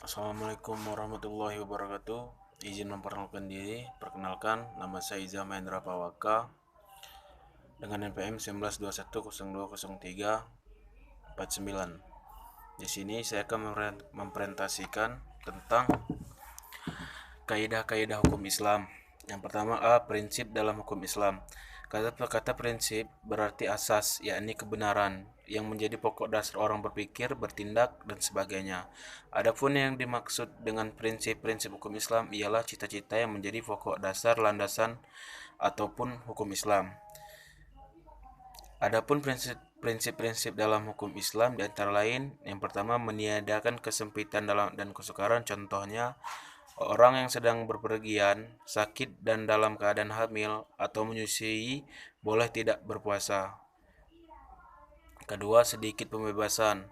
Assalamualaikum warahmatullahi wabarakatuh. Izin memperkenalkan diri. Perkenalkan, nama saya Iza Mahendra Pawaka dengan NPM 1921020349. Di sini saya akan mempresentasikan tentang kaidah-kaidah hukum Islam. Yang pertama, prinsip dalam hukum Islam. Kata prinsip berarti asas, yakni kebenaran yang menjadi pokok dasar orang berpikir, bertindak, dan sebagainya. Adapun yang dimaksud dengan prinsip-prinsip hukum Islam ialah cita-cita yang menjadi pokok dasar landasan ataupun hukum Islam. Adapun prinsip-prinsip dalam hukum Islam di antara lain, yang pertama meniadakan kesempitan dan kesukaran, contohnya orang yang sedang berpergian, sakit dan dalam keadaan hamil atau menyusui boleh tidak berpuasa. Kedua, sedikit pembebasan.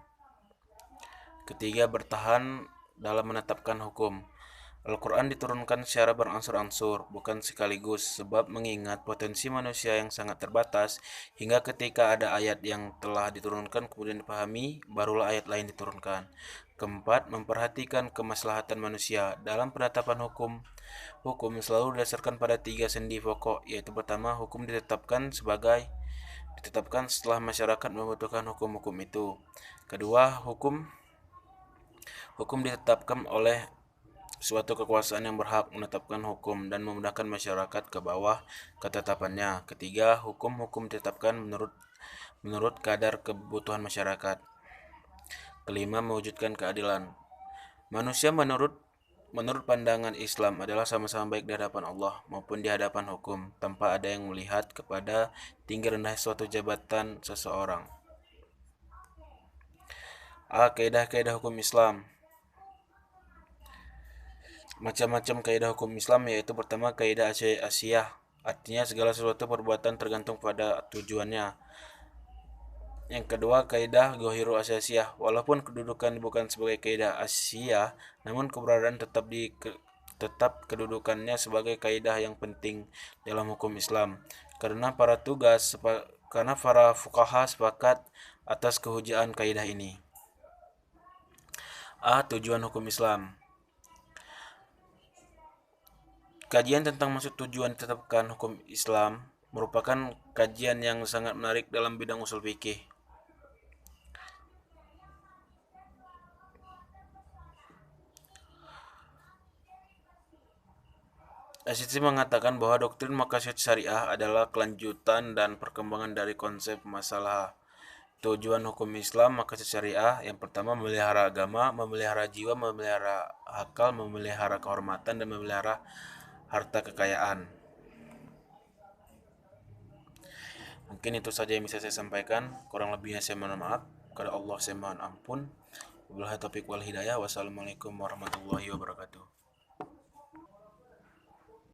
Ketiga, bertahan dalam menetapkan hukum. Al-Quran diturunkan secara berangsur-angsur, bukan sekaligus, sebab mengingat potensi manusia yang sangat terbatas, hingga ketika ada ayat yang telah diturunkan kemudian dipahami, barulah ayat lain diturunkan. Keempat, memperhatikan kemaslahatan manusia. Dalam penetapan hukum selalu didasarkan pada 3 sendi pokok, yaitu pertama, hukum ditetapkan setelah masyarakat membutuhkan hukum-hukum itu. Kedua, hukum ditetapkan oleh suatu kekuasaan yang berhak menetapkan hukum dan memudahkan masyarakat ke bawah ketetapannya. Ketiga, hukum ditetapkan menurut kadar kebutuhan masyarakat. Kelima, mewujudkan keadilan. Manusia menurut pandangan Islam adalah sama-sama baik di hadapan Allah maupun di hadapan hukum, tanpa ada yang melihat kepada tinggi rendah suatu jabatan seseorang. Kaidah-kaidah hukum Islam. Macam-macam kaidah hukum Islam, yaitu pertama kaidah asiyah, artinya segala sesuatu perbuatan tergantung pada tujuannya. Yang kedua kaidah gohiru asasiyah, walaupun kedudukan bukan sebagai kaidah asiyah, namun keberadaan tetap kedudukannya sebagai kaidah yang penting dalam hukum Islam, karena para fuqaha sepakat atas kehujaan kaidah ini. Tujuan hukum Islam. Kajian tentang maksud tujuan ditetapkan hukum Islam merupakan kajian yang sangat menarik dalam bidang usul fikih. Asy mengatakan bahwa doktrin maqasid syariah adalah kelanjutan dan perkembangan dari konsep masalah. Tujuan hukum Islam maqasid syariah yang pertama memelihara agama, memelihara jiwa, memelihara akal, memelihara kehormatan, dan memelihara harta kekayaan. Mungkin itu saja yang bisa saya sampaikan. Kurang lebihnya saya mohon maaf. Kepada Allah saya mohon ampun. Wabillahi taufiq wal hidayah. Wassalamualaikum warahmatullahi wabarakatuh.